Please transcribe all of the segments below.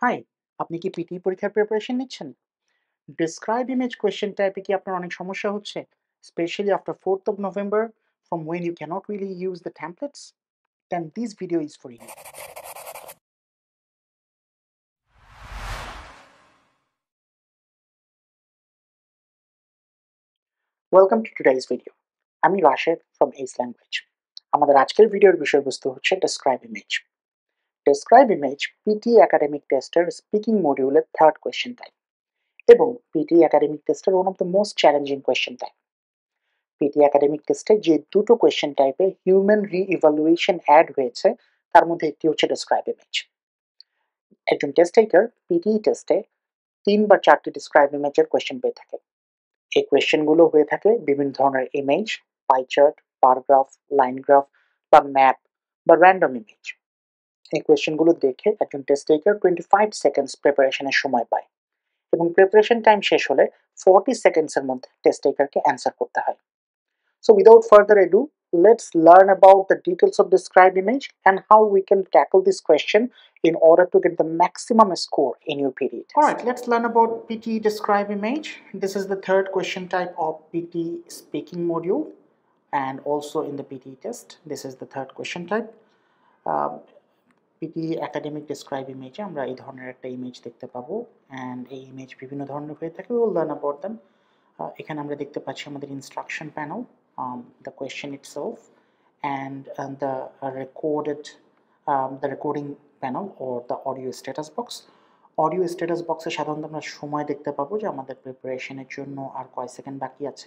High, আপনি কি PT পরীক্ষার প্রিপারেশন নিচ্ছেন? ডিসক্রাইব ইমেজ কোয়েশ্চেন টাইপে কি আপনার অনেক সমস্যা হচ্ছে? Specially after 4th of November from when you cannot really use the templates? Then this video is for you. Welcome to today's video. আমি রাশেদ from Ace Language. আমাদের আজকের ভিডিওর বিষয়বস্তু হচ্ছে describe image. Describe image PT academic টেস্টের speaking মডিউলের third question type এবং PT academic টেস্টের one of the most challenging question type. PT academic টেস্টে যে দুটো কোয়েশ্চেন টাইপে হিউম্যান রি-ইভালুয়েশন অ্যাড হয়েছে তার মধ্যে একটি হচ্ছে ডেসক্রাইব ইমেজ। একজন টেস্ট টেকার পিটি টেস্টে 3 বা 4টি ডেসক্রাইব ইমেজের কোয়েশ্চেন পেয়ে থাকে। এই কোয়েশ্চেনগুলো হয়ে থাকে বিভিন্ন ধরনের image, pie chart, bar graph, line graph বা ম্যাপ বা র্যান্ডম ইমেজ। এই কোয়েশ্চেনগুলো দেখে একজন টেস্ট টেকার 25 সেকেন্ডস প্রিপারেশনের সময় পায় এবং প্রিপারেশন টাইম শেষ হলে 40 সেকেন্ডসের মধ্যে টেস্ট টেকারকে অ্যান্সার করতে হয়। So without further ado, let's learn about the details of described image and how we can tackle this question in order to get the maximum score in your PT test. Alright, let's learn about PT describe image. This is the third question type of PT speaking module and also in the PT test. This is the third question type. PT academic describe image আমরা এই ধরনের একটা image দেখতে পাবো and এই image বিভিন্ন ধরনের হয়ে থাকে, we will learn about them. এখানে আমরা দেখতে পাচ্ছি আমাদের instruction panel, the question itself and the recording panel or the audio status box. Audio status বক্সে সাধারণত আমরা সময় দেখতে পাবো যে আমাদের প্রিপারেশনের জন্য আর কয় সেকেন্ড বাকি আছে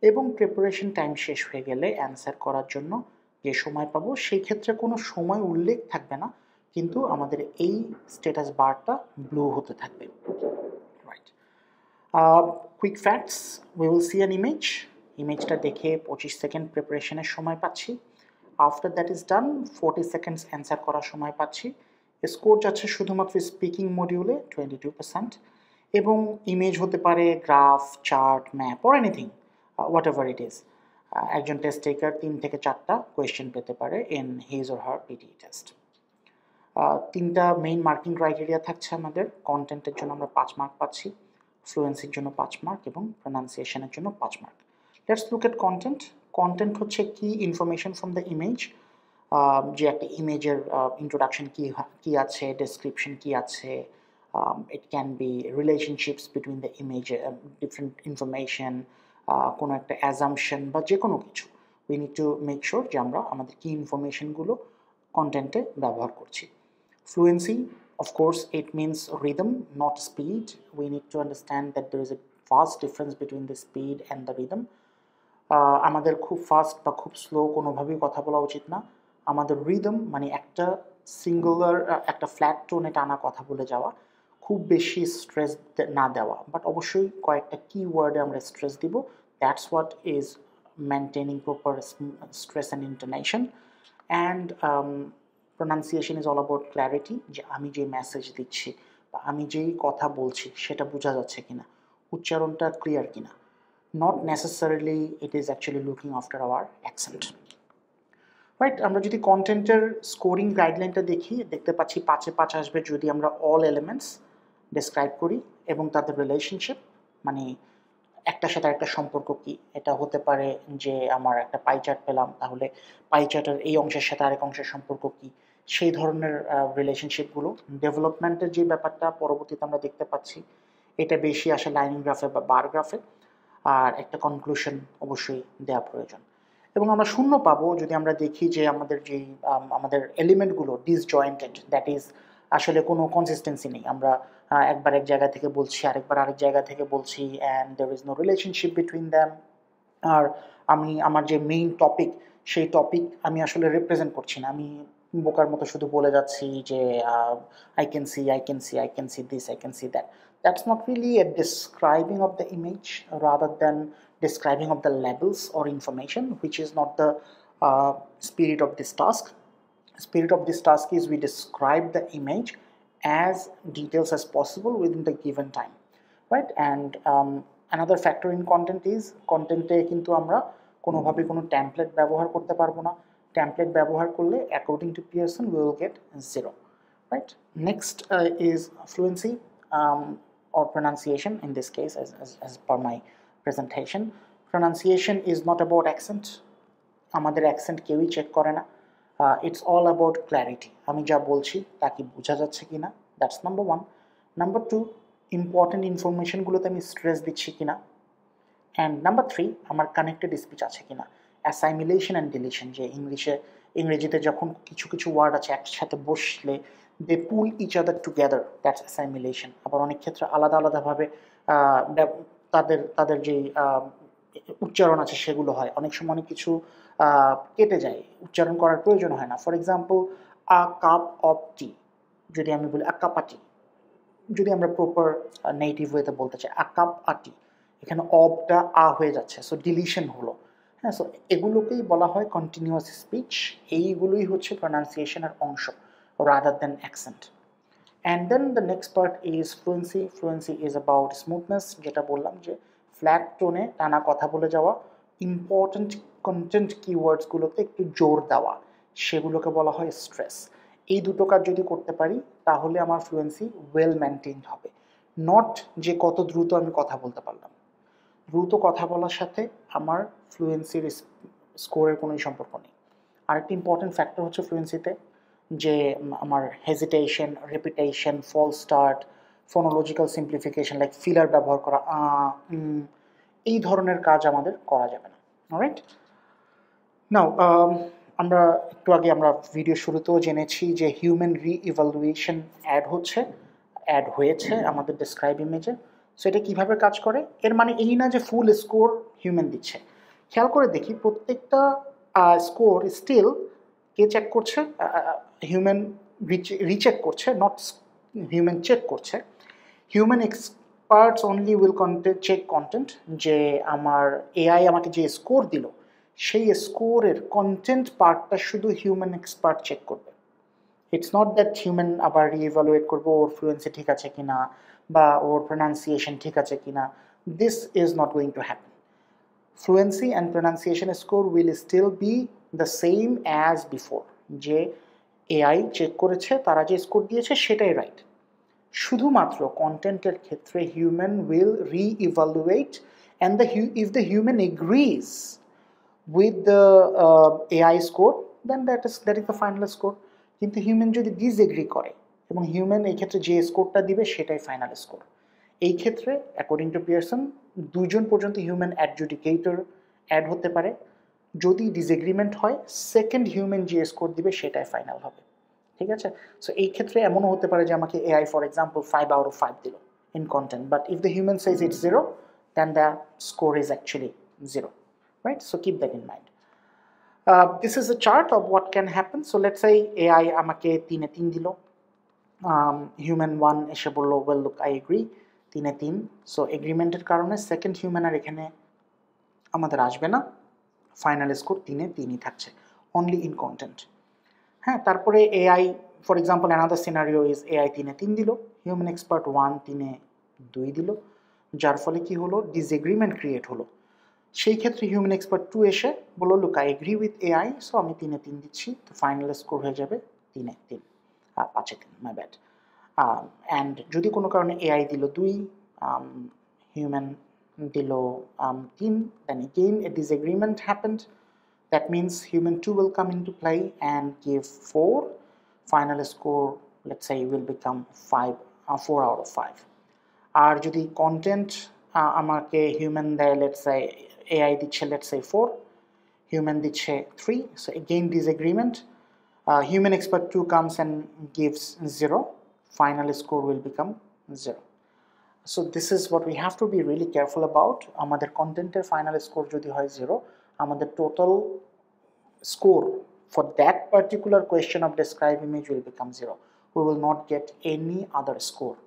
এবং প্রিপারেশন টাইম শেষ হয়ে গেলে অ্যান্সার করার জন্য যে সময় পাবো সেই ক্ষেত্রে কোনো সময় উল্লেখ থাকবে না, কিন্তু আমাদের এই স্ট্যাটাস বারটা ব্লু হতে থাকবে। Right, quick facts, we will see an ইমেজটা দেখে 25 সেকেন্ড প্রিপারেশনের সময় পাচ্ছি। After that is done 40 seconds answer করার সময় পাচ্ছি। স্কোর যাচ্ছে শুধুমাত্র স্পিকিং মডিউলে 22% এবং ইমেজ হতে পারে graph, chart, map or anything, whatever it is. একজন টেস্ট টেকার 3 থেকে 4টা কোয়েশ্চেন পেতে পারে in his or her PT test. 3টা মেইন মার্কিং ক্রাইটেরিয়া থাকছে আমাদের। কন্টেন্টের জন্য আমরা 5 মার্ক পাচ্ছি, ফ্লুয়েন্সির জন্য 5 মার্ক এবং প্রনাউন্সিয়েশনের জন্য 5 mark. Let's look at content. Content হচ্ছে কি ইনফরমেশন ফ্রম দ্য ইমেজ, যে একটা ইমেজের ইন্ট্রোডাকশন কি আছে, ডেসক্রিপশন কি আছে, it can be relationships between the image, different information, কোনো একটা অ্যাজাম্পশন বা যে কোনো কিছু। We need to make sure যে আমরা আমাদের কি ইনফরমেশনগুলো কন্টেন্টে ব্যবহার করছি। Fluency, of course, it means rhythm, not speed. We need to understand that there is a vast difference between the speed and the rhythm. আমাদের খুব ফাস্ট বা খুব স্লো কোনোভাবেই কথা বলা উচিত না। আমাদের রিদম মানে একটা সিঙ্গুলার একটা ফ্ল্যাট টোনে টানা কথা বলে যাওয়া, খুব বেশি স্ট্রেস না দেওয়া, বাট অবশ্যই কয়েকটা কিওয়ার্ডে আমরা স্ট্রেস দিব। That's what is maintaining proper stress and intonation. And pronunciation is all about clarity, যে আমি যে মেসেজ দিচ্ছি বা আমি যেই কথা বলছি সেটা বোঝা যাচ্ছে কিনা, উচ্চারণটা ক্লিয়ার কিনা। Not necessarily it is actually looking after our accent. Right, আমরা যদি কন্টেন্টের স্কোরিং গাইডলাইনটা দেখতে পাচ্ছি 5-এ 5 আসবে যদি আমরা অল এলিমেন্টস ডেসক্রাইব করি এবং তাদের রিলেশনশিপ, মানে একটার সাথে একটা সম্পর্ক কি। এটা হতে পারে যে আমার একটা পাই চার্ট পেলাম, তাহলে পাই চার্টের এই অংশের সাথে আরেক অংশের সম্পর্ক কি, সেই ধরনের রিলেশনশিপগুলো। ডেভেলপমেন্টের যে ব্যাপারটা পরবর্তীতে আমরা দেখতে পাচ্ছি, এটা বেশি আসে লাইন গ্রাফে বা বার গ্রাফে, আর একটা কনক্লুশন অবশ্যই দেওয়া প্রয়োজন। এবং আমরা শূন্য পাবো যদি আমরা দেখি যে আমাদের যেই আমাদের এলিমেন্টগুলো ডিসজয়েন্টেড, দ্যাট ইজ আসলে কোনো কনসিস্টেন্সি নেই। আমরা একবার এক জায়গা থেকে বলছি, আরেকবার আরেক জায়গা থেকে বলছি, and there is no relationship between them. আর আমি আমার যে মেইন টপিক, সেই টপিক আমি আসলে রিপ্রেজেন্ট করছি না, আমি বোকার মতো শুধু বলে যাচ্ছি যে I can see this, I can see that. That's not really a describing of the image rather than describing of the labels or information, which is not the spirit of this task. Spirit of this task is we describe the image as details as possible within the given time, right? And another factor in content is content-এ কিন্তু আমরা কোনোভাবে কোনো template ব্যবহার করতে পারবো না। Template ব্যবহার করলে according to Pearson we will get 0, right? Next is fluency or pronunciation in this case, as per my presentation. Pronunciation is not about accent. আমাদের অ্যাকসেন্ট কেউই চেক করে না। ইটস অল অ্যাবাউট ক্ল্যারিটি, আমি যা বলছি তা কি বোঝা যাচ্ছে কি না, that's number one. Number two, important ইনফরমেশনগুলোতে আমি স্ট্রেস দিচ্ছি কিনা। অ্যান্ড নাম্বার থ্রি, আমার কানেক্টেড স্পিচ আছে কিনা। অ্যাসাইমিলেশন অ্যান্ড ডিলিশন, যে ইংরেজিতে যখন কিছু কিছু ওয়ার্ড আছে একসাথে বসলে দে পুল ইচ আদার টুগেদার, দ্যাটস অ্যাসাইমিলেশন। আবার অনেক ক্ষেত্রে আলাদা আলাদাভাবে তাদের যে উচ্চারণ আছে সেগুলো হয়, অনেক সময় অনেক কিছু কেটে যায়, উচ্চারণ করার প্রয়োজন হয় না। For example, a cup of tea, যদি আমি বলি আ কাপ আটি, যদি আমরা প্রপার নেটিভ ওয়েতে বলতে চাই আ কাপ আটি, এখানে অবটা আ হয়ে যাচ্ছে, সো ডিলিশন হলো। হ্যাঁ, সো এগুলোকেই বলা হয় কন্টিনিউয়াস স্পিচ। এইগুলোই হচ্ছে প্রনাউন্সিয়েশনের অংশ rather than accent. And then the next part is fluency. Fluency is about smoothness, যেটা বললাম যে ফ্ল্যাট টোনে টানা কথা বলে যাওয়া, ইম্পর্টেন্ট কন্টেন্ট কিওয়ার্ডসগুলোতে একটু জোর দেওয়া, সেগুলোকে বলা হয় স্ট্রেস। এই দুটো কাজ যদি করতে পারি তাহলে আমার ফ্লুয়েন্সি ওয়েল মেনটেইনড হবে। নট যে কত দ্রুত আমি কথা বলতে পারলাম। দ্রুত কথা বলার সাথে আমার ফ্লুয়েন্সির স্কোরের কোনোই সম্পর্ক নেই। আরেকটি ইম্পর্টেন্ট ফ্যাক্টর হচ্ছে ফ্লুয়েন্সিতে যে আমার hesitation, repetition, false start, phonological simplification like filler ব্যবহার করা, এই ধরনের কাজ আমাদের করা যাবে না। অলরাইট, নাও আমরা একটু আগে আমরা ভিডিও শুরুতেও জেনেছি যে হিউম্যান রি-ইভালুয়েশন অ্যাড হয়েছে আমাদের ডেসক্রাইব ইমেজে। সো এটা কীভাবে কাজ করে, এর মানে এই না যে ফুল স্কোর হিউম্যান দিচ্ছে। খেয়াল করে দেখি প্রত্যেকটা স্কোর স্টিল কে চেক করছে, হিউম্যান রিচেক করছে, নট হিউম্যান চেক করছে। Human experts only will check content, যে আমার এআই আমাকে যে স্কোর দিল সেই স্কোরের কন্টেন্ট পার্টটা শুধু হিউম্যান এক্সপার্ট চেক করবে। ইটস নট দ্যাট হিউম্যান আবার রিইভালুয়েট করবো ওর ফ্লুয়েন্সি ঠিক আছে কিনা বা ওর প্রনাউন্সিয়েশন ঠিক আছে কিনা। This is not going to happen. Fluency and pronunciation score will still be the same as before, যে এআই চেক করেছে, তারা যে স্কোর দিয়েছে সেটাই রাইট। শুধুমাত্র কন্টেন্টের ক্ষেত্রে human will re-evaluate, and if the human agrees with the AI score, then that is the final score. কিন্তু হিউম্যান যদি ডিসএগ্রি করে এবং হিউম্যান এই ক্ষেত্রে যে স্কোরটা দিবে সেটাই ফাইনাল স্কোর। এই ক্ষেত্রে অ্যাকর্ডিং টু পিয়ারসন দুজন পর্যন্ত হিউম্যান অ্যাডজুডিকেটর অ্যাড হতে পারে। যদি ডিসএগ্রিমেন্ট হয় সেকেন্ড হিউম্যান যে স্কোর দিবে সেটাই ফাইনাল হবে। ঠিক আছে, সো এই ক্ষেত্রে এমনও হতে পারে যে আমাকে AI for example 5 out of 5 দিল in content, but if the human says it's 0, then the score is actually 0. Right, so keep that in mind. This is a chart of what can happen. So let's say AI আমাকে 3 এ 3 দিল, human 1 এসে বললো well look I agree, 3 এ 3, so এগ্রিমেন্টের কারণে second human আর এখানে আমাদের আসবে না, ফাইনাল স্কোর 3 এ 3ই থাকছে অনলি ইন কন্টেন্ট। হ্যাঁ, তারপরে AI for example another scenario is AI 3 এ 3 দিল, হিউম্যান এক্সপার্ট 1 3 এ 2 দিল, যার ফলে কি হলো, ডিসএগ্রিমেন্ট ক্রিয়েট হলো। সেই ক্ষেত্রে হিউম্যান এক্সপার্ট 2 এসে বললো look I agree with AI, so আমি 3 এ 3 দিচ্ছি, তো ফাইনাল স্কোর হয়ে যাবে 3 এ 3, 5 এ 3, মাই ব্যাড। অ্যান্ড যদি কোনো কারণে এআই দিল 2, হিউম্যান দিল 3, then again a disagreement happened. That means human 2 will come into play and give 4. Final score, let's say, will become 4 out of 5. আর যদি কন্টেন্ট আমাকে হিউম্যান দেয়, লেটস সে এআই দিচ্ছে let's say 4, human দিচ্ছে 3, so again disagreement. Human expert 2 comes and gives 0, final score will become 0. So this is what we have to be really careful about. আমাদের কন্টেন্টের final score যদি হয় 0, আমাদের total score for that particular question of describe image will become 0. We will not get any other score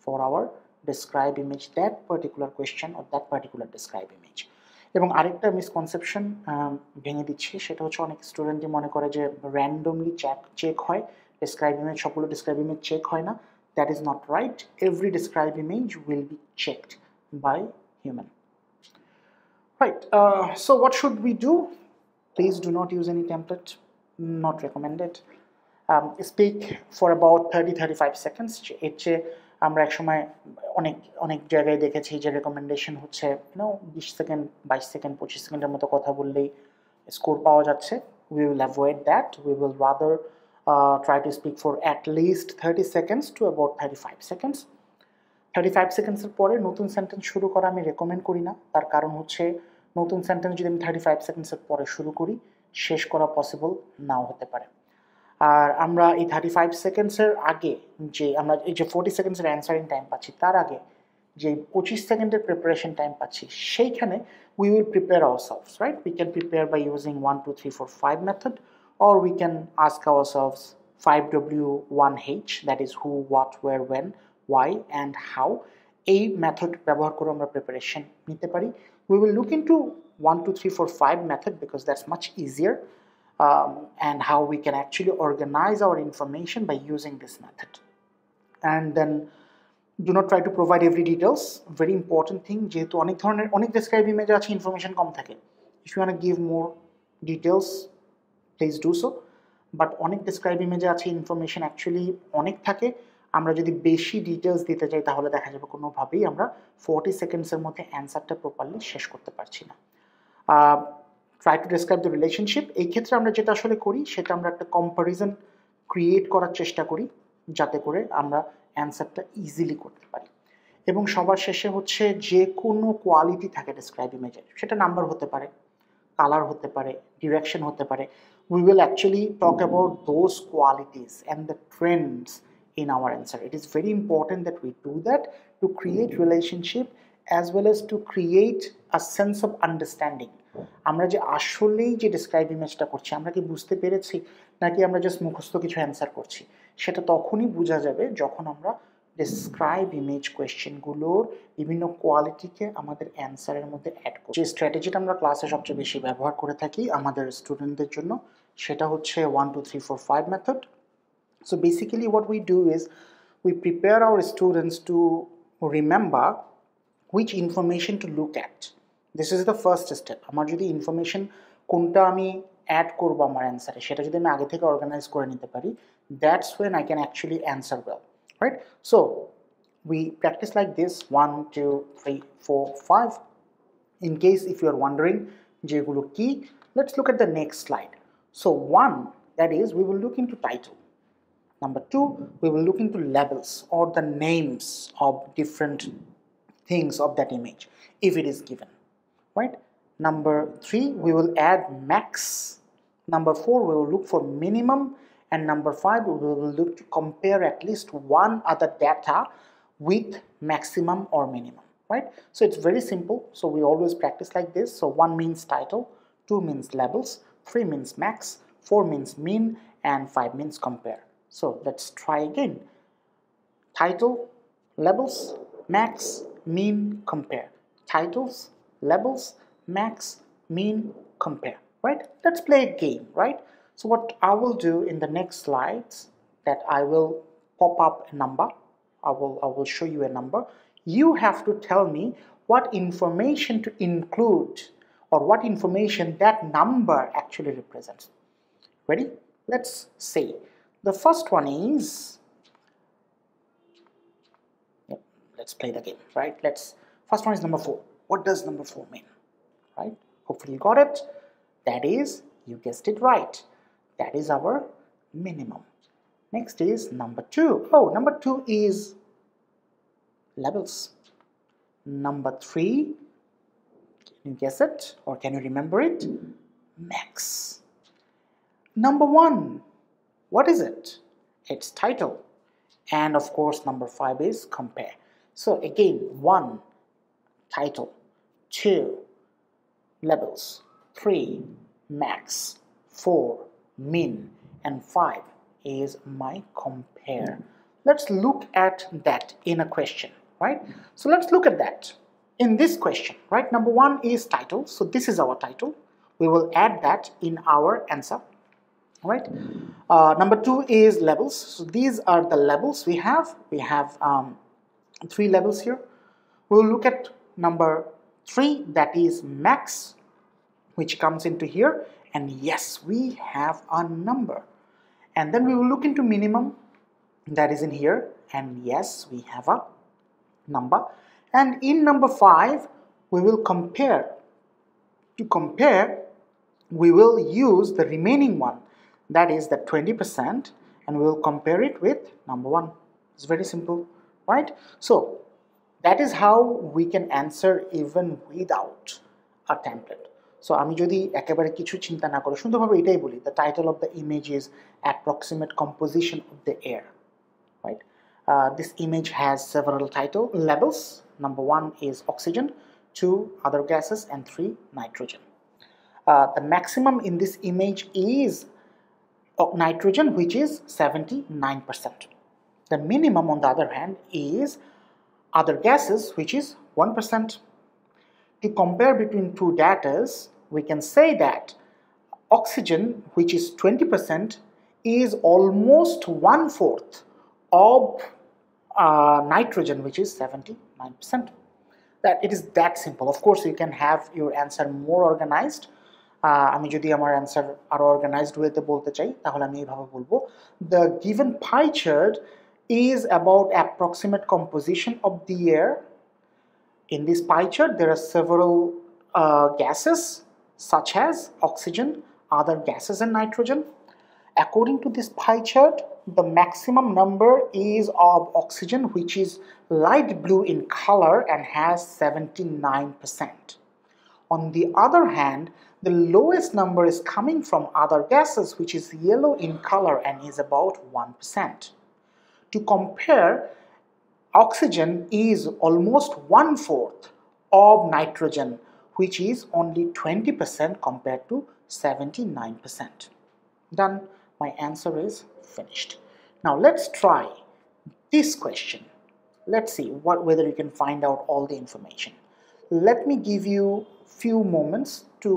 for our describe image, that particular question or that particular describe image. এবং আরেকটা misconception ভেঙে দিচ্ছি, সেটা হচ্ছে অনেক স্টুডেন্টই মনে করে যে র্যান্ডমলি চেক হয় describe image, সবগুলো describe image চেক হয় না। That is not right. Every describe image will be checked by human. Right, so what should we do? Please do not use any template, not recommended. Speak for about 30-35 seconds. এর চেয়ে আমরা একসময় অনেক অনেক জায়গায় দেখেছি যে রেকমেন্ডেশন হচ্ছে 20 সেকেন্ড, 22 সেকেন্ড, 25 সেকেন্ডের মতো কথা বললেই স্কোর পাওয়া যাচ্ছে। We will avoid that. We will rather try to speak for at least 30 seconds to about 35 seconds. 35 সেকেন্ডসের পরে নতুন সেন্টেন্স শুরু করা আমি রেকমেন্ড করি না। তার কারণ হচ্ছে নতুন সেন্টেন্স যদি আমি 35 সেকেন্ডসের পরে শুরু করি, শেষ করা পসিবল নাও হতে পারে। আর আমরা এই 35 সেকেন্ডসের আগে যে আমরা এই যে 40 সেকেন্ডসের অ্যান্সারিং টাইম পাচ্ছি, তার আগে যে 25 সেকেন্ডের প্রিপারেশন টাইম পাচ্ছি, সেইখানে we will prepare ourselves, right? We can prepare by using 1, 2, 3, 4, 5 method, or we can ask ourselves 5W 1H, that is who, what, where, when, why and how. এই method ব্যবহার করে আমরা প্রিপারেশন নিতে পারি। We will look into 1, 2, 3, 4, 5 method because that's much easier, and how we can actually organize our information by using this method. And then do not try to provide every details. Very important thing, যেহেতু অনেক describe image আছে, information কম থাকে। If you want to give more details, please do so. But অনেক describe image আছে, information actually অনেক থাকে। আমরা যদি বেশি ডিটেলস দিতে চাই তাহলে দেখা যাবে কোনোভাবেই আমরা 40 সেকেন্ডসের মধ্যে অ্যান্সারটা প্রপারলি শেষ করতে পারছি না। Try to describe the relationship. এই ক্ষেত্রে আমরা যেটা আসলে করি সেটা আমরা একটা কম্প্যারিজন ক্রিয়েট করার চেষ্টা করি, যাতে করে আমরা অ্যান্সারটা ইজিলি করতে পারি। এবং সবার শেষে হচ্ছে যে কোনো কোয়ালিটি থাকে ডেসক্রাইব ইমেজের, সেটা নাম্বার হতে পারে, কালার হতে পারে, ডিরেকশন হতে পারে। We will actually talk about those qualities and the trends in our answer. It is very important that we do that to create relationship as well as to create a sense of understanding. আমরা যে আসলেই যে describe ইমেজটা করছি, আমরা কি বুঝতে পেরেছি নাকি আমরা জাস্ট মুখস্থ কিছু অ্যান্সার করছি, সেটা তখনই বোঝা যাবে যখন আমরা ডেসক্রাইব ইমেজ কোয়েশ্চেনগুলোর বিভিন্ন কোয়ালিটিকে আমাদের অ্যান্সারের মধ্যে অ্যাড করি। যে স্ট্র্যাটেজিটা আমরা ক্লাসে সবচেয়ে বেশি ব্যবহার করে থাকি আমাদের স্টুডেন্টদের জন্য, সেটা হচ্ছে 1, 2, 3, 4, 5 method. So basically what we do is we prepare our students to remember which information to look at. This is the first step. আমার যদি ইনফরমেশন কোনটা আমি অ্যাড করব আমার অ্যান্সারে, সেটা যদি আমি আগে থেকে অর্গানাইজ করে নিতে পারি, that's when I can actually answer well, right? So we practice like this 1, 2, 3, 4, 5. In case if you are wondering যেগুলো কি, let's look at the next slide. So 1, that is we will look into title. Number 2, we will look into labels or the names of different things of that image if it is given, right? Number 3, we will add max. Number 4, we will look for minimum. And number 5, we will look to compare at least one other data with maximum or minimum, right? So it's very simple. So we always practice like this. So 1 means title, 2 means labels, 3 means max, 4 means mean, and 5 means compare. So let's try again. Title, labels, max, mean, compare. Titles, labels, max, mean, compare, right? Let's play a game, right? So what I will do in the next slides, that I will pop up a number. I will show you a number. You have to tell me what information to include or what information that number actually represents. Ready? Let's say the first one is, let's play the game, right? First one is number 4. What does number 4 mean, right? Hopefully you got it. That is, you guessed it right. That is our minimum. Next is number 2. Oh, number 2 is labels. Number 3, can you guess it or can you remember it? Max. Number 1, what is it? It's title. And of course, number 5 is compare. So again, 1, title, 2, labels, 3, max, 4, min, and 5 is my compare. Let's look at that in a question, right? So let's look at that in this question, right? Number 1 is title. So this is our title. We will add that in our answer, right? Number 2 is labels. So these are the labels we have. We have 3 labels here. We'll look at number 3, that is max, which comes into here. And yes, we have a number. And then we will look into minimum, that is in here, and yes, we have a number. And in number 5, we will compare. To compare, we will use the remaining one, that is the 20%, and we will compare it with number 1. It's very simple, right? So that is how we can answer even without a template. So আমি যদি একেবারে কিছু চিন্তা না করে সুন্দরভাবে এটাই বলি, the title of the image is approximate composition of the air, right? This image has several title levels. Number 1 is oxygen, 2 other gases, and 3 nitrogen. The maximum in this image is nitrogen, which is 79%. The minimum, on the other hand, is other gases, which is 1%. To compare between two data, we can say that oxygen, which is 20%, is almost 1/4 of nitrogen, which is 79%. That it is that simple. Of course, you can have your answer more organized. আমি যদি আমার answer আরো organised ওয়েতে বলতে চাই তাহলে আমি এইভাবে বলবো, the given pie chart is about approximate composition of the air. In this pie chart there are several gases such as oxygen, other gases, and nitrogen. According to this pie chart, the maximum number is of oxygen, which is light blue in color and has 79%. On the other hand, the lowest number is coming from other gases, which is yellow in color and is about 1%. To compare, oxygen is almost 1/4 of nitrogen, which is only 20% compared to 79%. Done. My answer is finished. Now let's try this question. Let's see whether you can find out all the information. Let me give you few moments to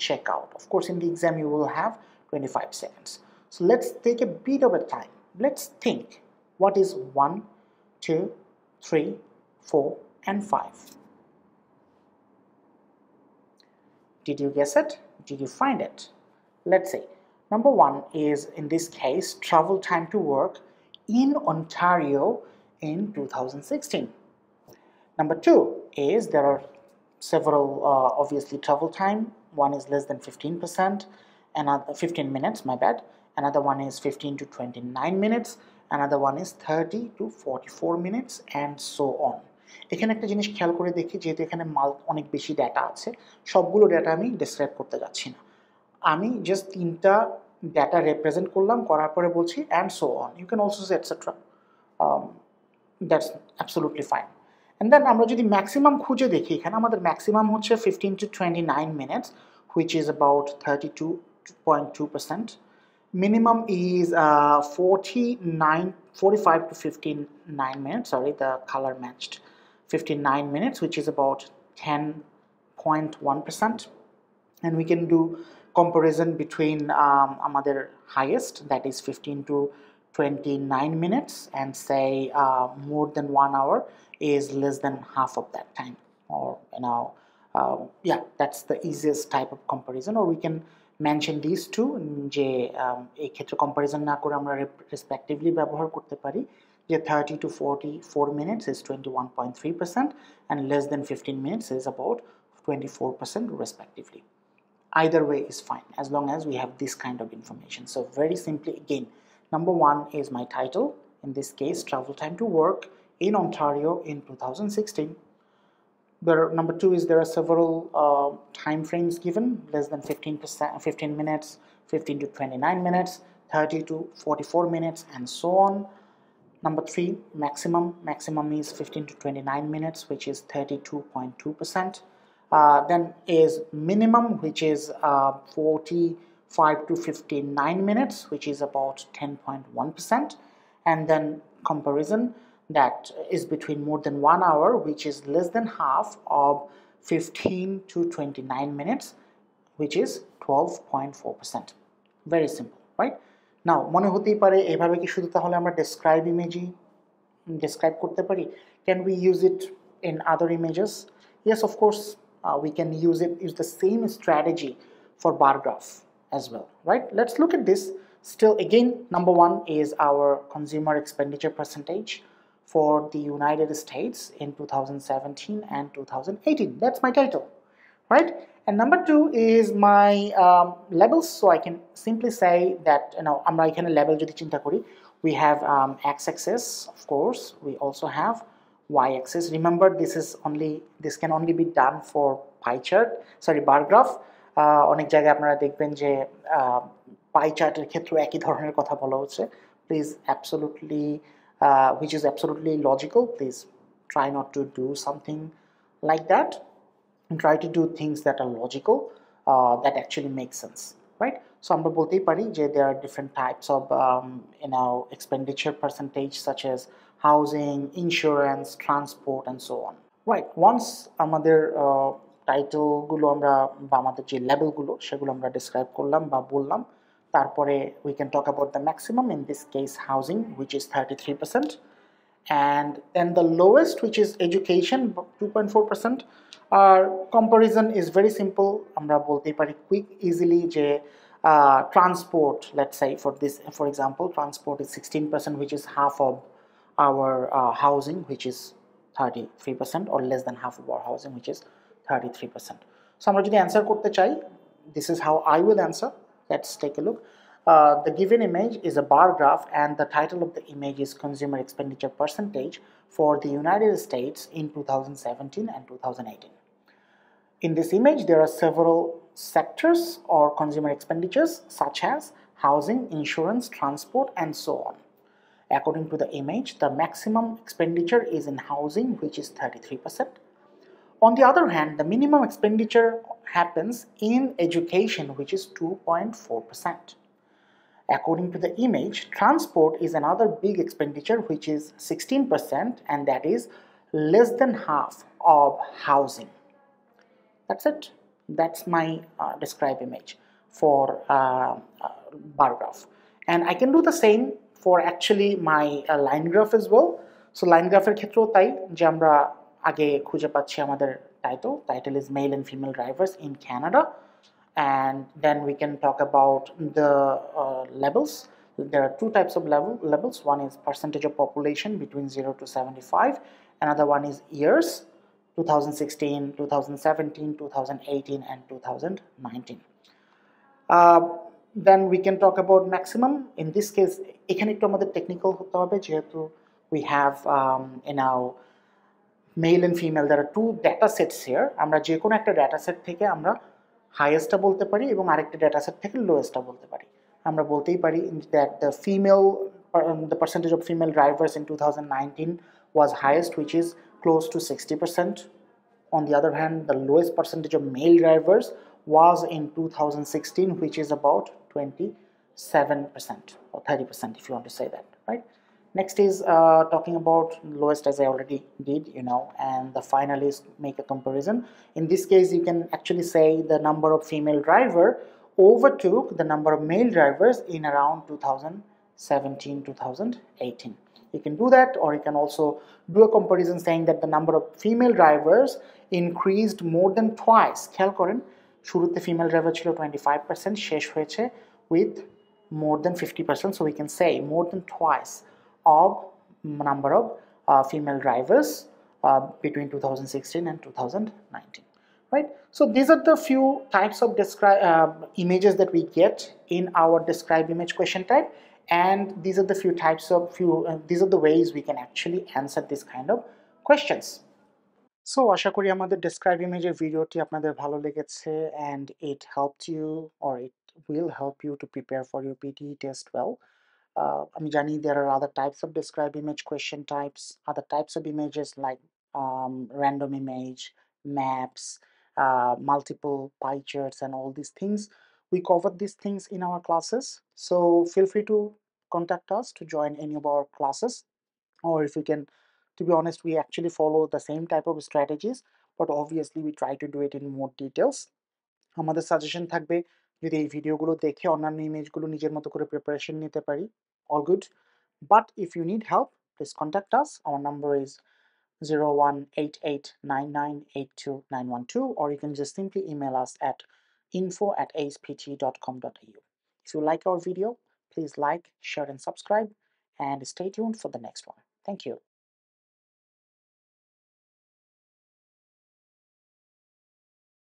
check out. Of course, in the exam you will have 25 seconds. So let's take a bit of a time. Let's think. What is 1, 2, 3, 4, and 5? Did you guess it? Did you find it? Let's see. Number 1 is, in this case, travel time to work in Ontario in 2016. Number 2 is there are several obviously travel time. One is less than 15%, another 15 minutes, my bad. Another one is 15 to 29 minutes. Another one is 30 to 44 minutes, and so on. এখানে একটা জিনিস খেয়াল করে দেখি, যেহেতু এখানে অনেক বেশি ডেটা আছে, সবগুলো ডেটা আমি ডেসক্রাইব করতে যাচ্ছি না। আমি জাস্ট 3টা ডেটা রিপ্রেজেন্ট করলাম, করার পরে বলছি and so on. You can also say etc. That's absolutely fine. And then আমরা যদি ম্যাক্সিমাম খুঁজে দেখি, এখানে আমাদের ম্যাক্সিমাম হচ্ছে 15 to 29 minutes, which is about 32.2%. Minimum is 45 to 59 minutes, sorry, the color matched, 59 minutes, which is about 10.1%. And we can do comparison between আমাদের highest, that is 15 to 29 minutes, and say more than 1 hour is less than half of that time, or yeah, that's the easiest type of comparison. Or we can mention these two, যে এই ক্ষেত্রে comparison না করে আমরা respectively ব্যবহার করতে পারি যে 30 to 44 minutes is 21.3% and less than 15 minutes is about 24% respectively. Either way is fine as long as we have this kind of information. So very simply, again, number 1 is my title, in this case travel time to work in Ontario in 2016. Number 2 is there are several time frames given, less than 15 minutes, 15 to 29 minutes, 30 to 44 minutes, and so on. Number 3, maximum is 15 to 29 minutes, which is 32.2%. Then is minimum, which is 45 to 59 minutes, which is about 10.1%. And then comparison, that is between more than 1 hour, which is less than half of 15 to 29 minutes, which is 12.4%. Very simple, right? Now, মনে হতেই পারে এভাবে কি শুধু তাহলে আমরা describe ইমেজই describe করতে পারি? Can we use it in other images? Yes, of course, we can use the same strategy for bar graph as well, right? Let's look at this. Still, again, number one is our consumer expenditure percentage for the United States in 2017 and 2018. That's my title, right? And number two is my levels. So I can simply say that, আমরা এখানে level যদি চিন্তা করি, we have x-axis, of course. We also have y-axis. Remember, this can only be done for pie chart, sorry, bar graph. অনেক জায়গায় আপনারা দেখবেন যে পাই চার্টের ক্ষেত্রে একই ধরনের কথা বলা হচ্ছে। Please absolutely which is absolutely logical. Please try not to do something like that, and try to do things that are logical, that actually make sense, right? So আমরা বলতেই পারি যে there are different types of expenditure percentage, such as housing, insurance, transport, and so on, right? Once আমাদের টাইটেলগুলো আমরা বা আমাদের যে লেভেলগুলো সেগুলো আমরা ডিসক্রাইব করলাম বা বললাম, তারপরে we can talk about the maximum, in this case housing, which is 33%, and then the lowest, which is education, 2.4%. Our comparison is very simple. আমরা বলতেই পারি quick easily যে transport, let's say for example, transport is 16%, which is half of our housing, which is 33%, or less than half of our housing, which is 33%. So আমরা যদি answer করতে চাই, this is how I will answer. Let's take a look. The given image is a bar graph, and the title of the image is Consumer Expenditure Percentage for the United States in 2017 and 2018. In this image, there are several sectors or consumer expenditures, such as housing, insurance, transport, and so on. According to the image, the maximum expenditure is in housing, which is 33%. On the other hand, the minimum expenditure happens in education, which is 2.4%. According to the image, transport is another big expenditure, which is 16%, and that is less than half of housing. That's it. That's my describe image for bar graph. And I can do the same for actually my line graph as well. So line graph এর ক্ষেত্রেও তাই, যে আমরা আগে খুঁজে পাচ্ছি আমাদের title is male and female drivers in Canada. And then we can talk about the levels. There are two types of levels. One is percentage of population between 0 to 75. Another one is years, 2016, 2017, 2018, and 2019. Then we can talk about maximum. In this case, এখানে একটু আমাদের technical হতে হবে, যেহেতু we have male and female, there are two data sets here. আমরা যে কোনো একটা data set থেকে আমরা হাইয়েস্টটা বলতে পারি এবং আরেকটা ডেটা সেট থেকে লোয়েস্টটা বলতে পারি। আমরা বলতেই পারি that the percentage of female drivers in 2019 was highest, which is close to 60%. On the other hand, the lowest percentage of male drivers was in 2016, which is about 27% or 30%, if you want to say that, right? Next is talking about lowest, as I already did, and the final is make a comparison. In this case, you can actually say the number of female driver overtook the number of male drivers in around 2017, 2018. You can do that, or you can also do a comparison saying that the number of female drivers increased more than twice. খেয়াল করেন, শুরুতে female driver ছিল 25%, শেষ হয়েছে with more than 50%. So we can say more than twice of number of female drivers between 2016 and 2019, right? So these are the few types of images that we get in our describe image question type, and these are the these are the ways we can actually answer this kind of questions. So আশা করি আমাদের describe image ভিডিওটি আপনাদের ভালো লেগেছে, and it helped you, or it will help you to prepare for your PTE test well. আমি জানি there are other types of describe image question types, other types of images like random image, maps, multiple pie charts, and all these things. We covered these things in our classes, so feel free to contact us to join any of our classes. Or if you can, to be honest, we actually follow the same type of strategies, but obviously we try to do it in more details. আমাদের suggestion থাকবে যদি এই ভিডিওগুলো দেখে অন্যান্য ইমেজগুলো নিজের মতো করে প্রিপারেশন নিতে পারি, all good. But if you need help, please contact us. Our number is 0188998291, or you can just simply email us at info@aspt.com.au. If you like our video, Please like, share, and subscribe, and stay tuned for the next one. Thank you.